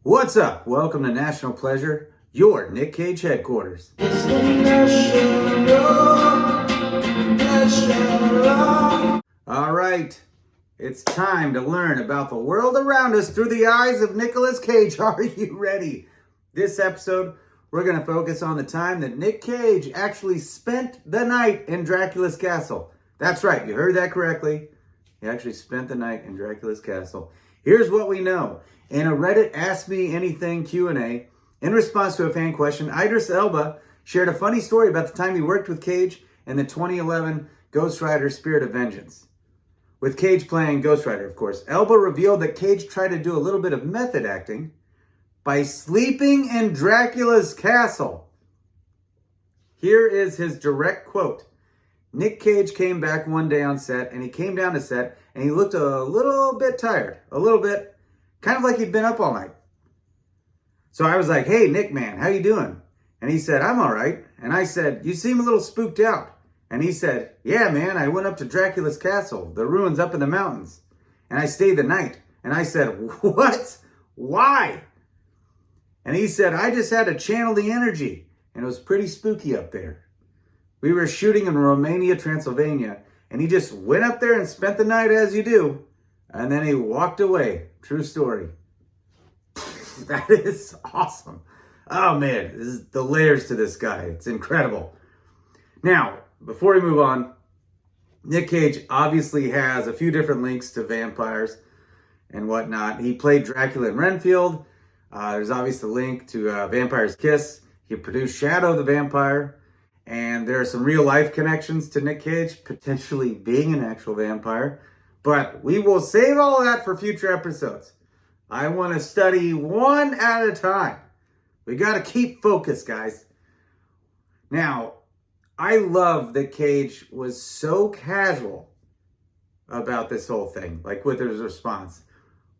What's up? Welcome to National Pleasure, your Nic Cage headquarters. All right, it's time to learn about the world around us through the eyes of Nicolas Cage. Are you ready? This episode, we're going to focus on the time that Nic Cage actually spent the night in Dracula's castle. That's right, you heard that correctly. He actually spent the night in Dracula's castle. Here's what we know. In a Reddit Ask Me Anything Q&A, in response to a fan question, Idris Elba shared a funny story about the time he worked with Cage in the 2011 Ghost Rider Spirit of Vengeance. With Cage playing Ghost Rider, of course, Elba revealed that Cage tried to do a little bit of method acting by sleeping in Dracula's castle. Here is his direct quote. Nic Cage came back one day on set, and he came down to set, and he looked a little bit tired, a little bit, kind of like he'd been up all night. So I was like, hey, Nick, man, how you doing? And he said, I'm all right. And I said, you seem a little spooked out. And he said, yeah, man, I went up to Dracula's castle, the ruins up in the mountains, and I stayed the night. And I said, what? Why? And he said, I just had to channel the energy, and it was pretty spooky up there. We were shooting in Romania, Transylvania, and he just went up there and spent the night as you do, and then he walked away. True story. That is awesome. Oh man, this is the layers to this guy. It's incredible. Now, before we move on, Nic Cage obviously has a few different links to vampires and whatnot. He played Dracula in Renfield. There's obviously a link to Vampire's Kiss. He produced Shadow the Vampire. And there are some real life connections to Nic Cage, potentially being an actual vampire. But we will save all that for future episodes. I want to study one at a time. We got to keep focused, guys. Now, I love that Cage was so casual about this whole thing, like with his response,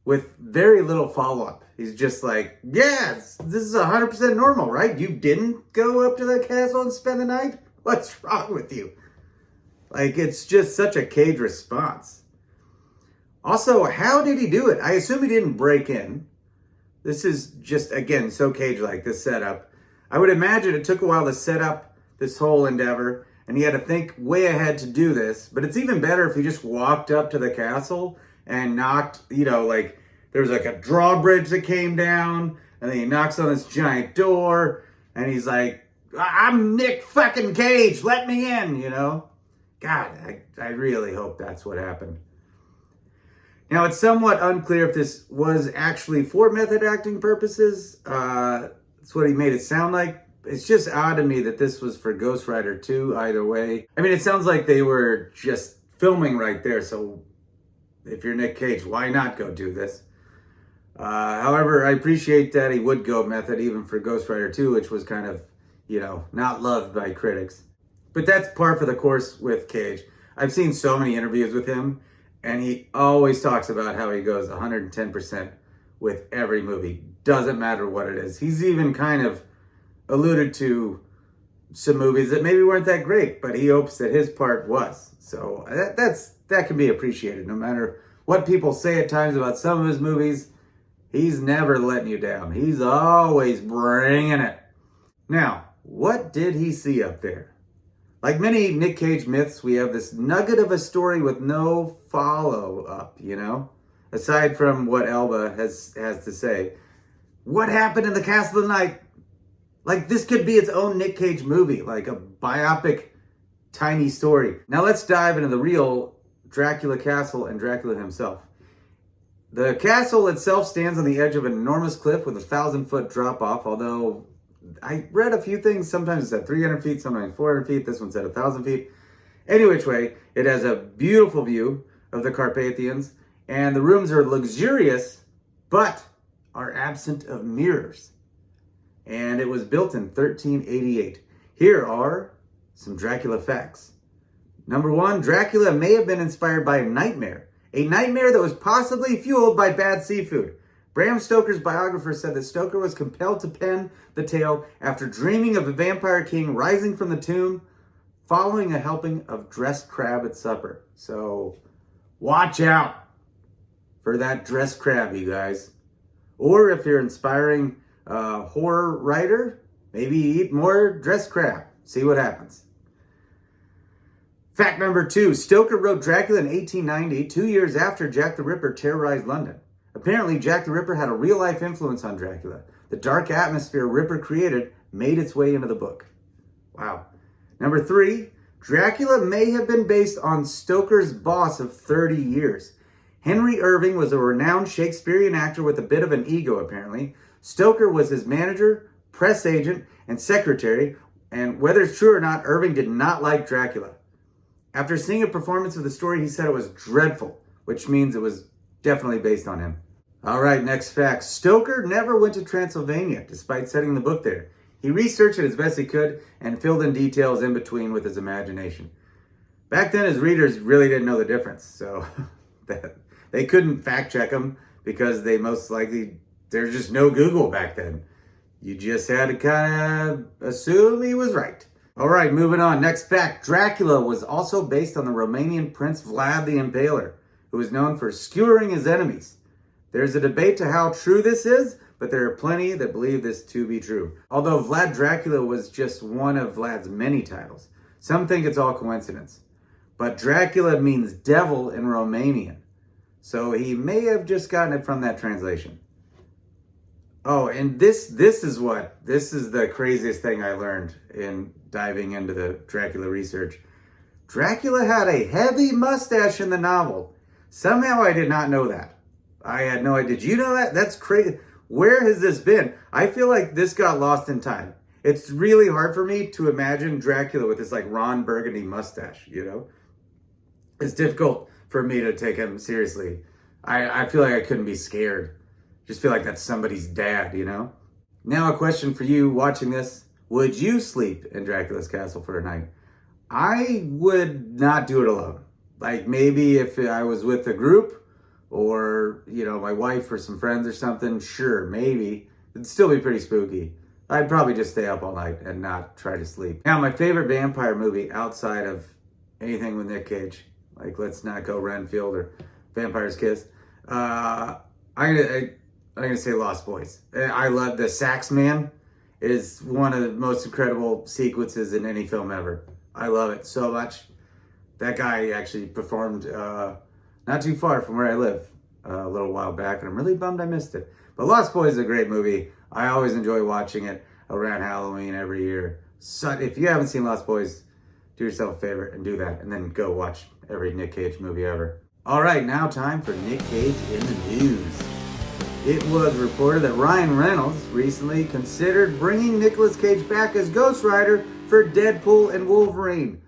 with very little follow-up. He's just like, yeah, this is 100% normal, right? You didn't go up to the castle and spend the night? What's wrong with you? Like, it's just such a Cage response. Also, how did he do it? I assume he didn't break in. This is just, again, so Cage-like, this setup. I would imagine it took a while to set up this whole endeavor, and he had to think way ahead to do this. But it's even better if he just walked up to the castle and knocked, like, there was like a drawbridge that came down, and then he knocks on this giant door, and he's like, I'm Nic fucking Cage, let me in, God, I really hope that's what happened. Now, it's somewhat unclear if this was actually for method acting purposes. That's what he made it sound like. It's just odd to me that this was for Ghost Rider 2, either way. I mean, it sounds like they were just filming right there, so if you're Nic Cage, why not go do this? However, I appreciate that he would go method even for Ghost Rider 2, which was kind of, not loved by critics. But that's par for the course with Cage. I've seen so many interviews with him, and he always talks about how he goes 110% with every movie. Doesn't matter what it is. He's even kind of alluded to some movies that maybe weren't that great, but he hopes that his part was. So that can be appreciated. No matter what people say at times about some of his movies, he's never letting you down. He's always bringing it. Now, what did he see up there? Like many Nic Cage myths, we have this nugget of a story with no follow-up, Aside from what Elba has to say. What happened in the Castle of the Night? Like, this could be its own Nic Cage movie, like a biopic, tiny story. Now let's dive into the real Dracula castle and Dracula himself. The castle itself stands on the edge of an enormous cliff with a 1,000-foot drop-off, although I read a few things. Sometimes it's at 300 feet, sometimes 400 feet. This one's at 1,000 feet. Any which way, it has a beautiful view of the Carpathians, and the rooms are luxurious, but are absent of mirrors. And it was built in 1388. Here are some Dracula facts. Number one, Dracula may have been inspired by a nightmare that was possibly fueled by bad seafood. Bram Stoker's biographer said that Stoker was compelled to pen the tale after dreaming of a vampire king rising from the tomb following a helping of dressed crab at supper. So watch out for that dressed crab, you guys. Or if you're an inspiring horror writer, maybe eat more dress crap. See what happens. Fact number 2, Stoker wrote Dracula in 1890, 2 years after Jack the Ripper terrorized London. Apparently, Jack the Ripper had a real-life influence on Dracula. The dark atmosphere Ripper created made its way into the book. Wow. Number 3, Dracula may have been based on Stoker's boss of 30 years. Henry Irving was a renowned Shakespearean actor with a bit of an ego, apparently. Stoker was his manager, press agent, and secretary, and whether it's true or not, Irving did not like Dracula. After seeing a performance of the story, he said it was dreadful, which means it was definitely based on him. All right, next fact. Stoker never went to Transylvania, despite setting the book there. He researched it as best he could and filled in details in between with his imagination. Back then, his readers really didn't know the difference, so they couldn't fact check him because there's just no Google back then. You just had to kind of assume he was right. All right, moving on. Next fact. Dracula was also based on the Romanian Prince Vlad the Impaler, who was known for skewering his enemies. There's a debate to how true this is, but there are plenty that believe this to be true. Although Vlad Dracula was just one of Vlad's many titles. Some think it's all coincidence. But Dracula means devil in Romanian. So he may have just gotten it from that translation. Oh, and this is the craziest thing I learned in diving into the Dracula research. Dracula had a heavy mustache in the novel. Somehow I did not know that. I had no idea. Did you know that? That's crazy. Where has this been? I feel like this got lost in time. It's really hard for me to imagine Dracula with this like Ron Burgundy mustache, you know? It's difficult for me to take him seriously. I feel like I couldn't be scared. Just feel like that's somebody's dad, you know? Now a question for you watching this. Would you sleep in Dracula's castle for a night? I would not do it alone. Like maybe if I was with a group or, you know, my wife or some friends or something, sure, maybe. It'd still be pretty spooky. I'd probably just stay up all night and not try to sleep. Now, my favorite vampire movie outside of anything with Nic Cage, like let's not go Renfield or Vampire's Kiss, I'm gonna say Lost Boys. I love the Sax Man. It is one of the most incredible sequences in any film ever. I love it so much. That guy actually performed not too far from where I live a little while back, and I'm really bummed I missed it. But Lost Boys is a great movie. I always enjoy watching it around Halloween every year. So if you haven't seen Lost Boys, do yourself a favor and do that, and then go watch every Nic Cage movie ever. All right, now time for Nic Cage in the news. It was reported that Ryan Reynolds recently considered bringing Nicolas Cage back as Ghost Rider for Deadpool and Wolverine.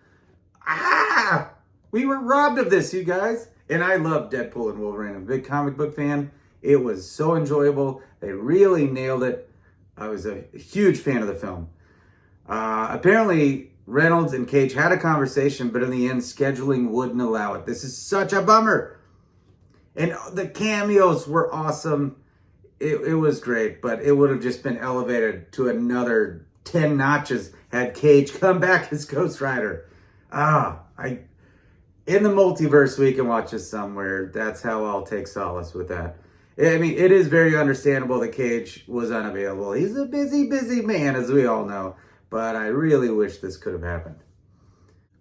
We were robbed of this, you guys. And I love Deadpool and Wolverine. I'm a big comic book fan. It was so enjoyable. They really nailed it. I was a huge fan of the film. Apparently, Reynolds and Cage had a conversation, but in the end, scheduling wouldn't allow it. This is such a bummer. And the cameos were awesome. It was great, but it would have just been elevated to another 10 notches had Cage come back as Ghost Rider. In the multiverse, we can watch this somewhere. That's how I'll take solace with that. I mean, it is very understandable that Cage was unavailable. He's a busy, busy man, as we all know. But I really wish this could have happened.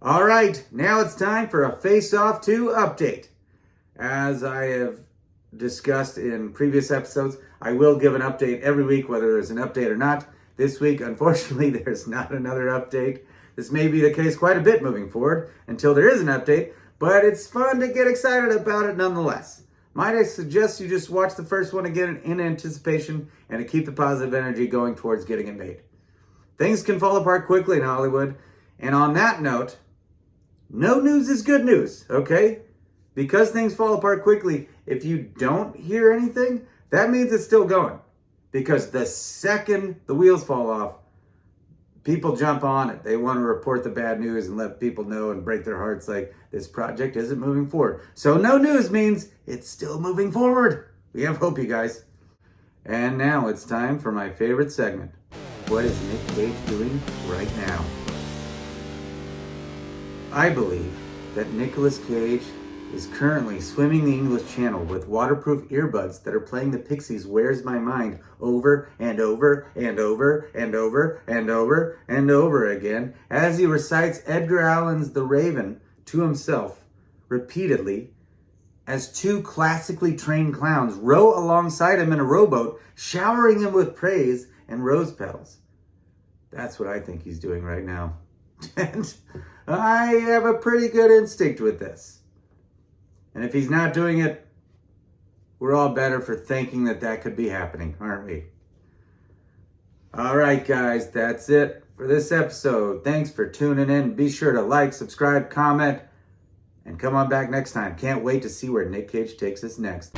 All right, now it's time for a Face Off 2 update. As I have discussed in previous episodes, I will give an update every week, whether there's an update or not. This week, unfortunately, there's not another update. This may be the case quite a bit moving forward until there is an update, but it's fun to get excited about it nonetheless. Might I suggest you just watch the first one again in anticipation and to keep the positive energy going towards getting it made. Things can fall apart quickly in Hollywood, and on that note, no news is good news, okay? Because things fall apart quickly, if you don't hear anything, that means it's still going. Because the second the wheels fall off, people jump on it. They want to report the bad news and let people know and break their hearts like this project isn't moving forward. So no news means it's still moving forward. We have hope, you guys. And now it's time for my favorite segment. What is Nic Cage doing right now? I believe that Nicolas Cage is currently swimming the English Channel with waterproof earbuds that are playing the Pixies' Where's My Mind over and over and over and over and over and over again as he recites Edgar Allan's The Raven to himself repeatedly as two classically trained clowns row alongside him in a rowboat, showering him with praise and rose petals. That's what I think he's doing right now. And I have a pretty good instinct with this. And if he's not doing it, we're all better for thinking that that could be happening, aren't we? All right, guys, that's it for this episode. Thanks for tuning in. Be sure to like, subscribe, comment, and come on back next time. Can't wait to see where Nic Cage takes us next.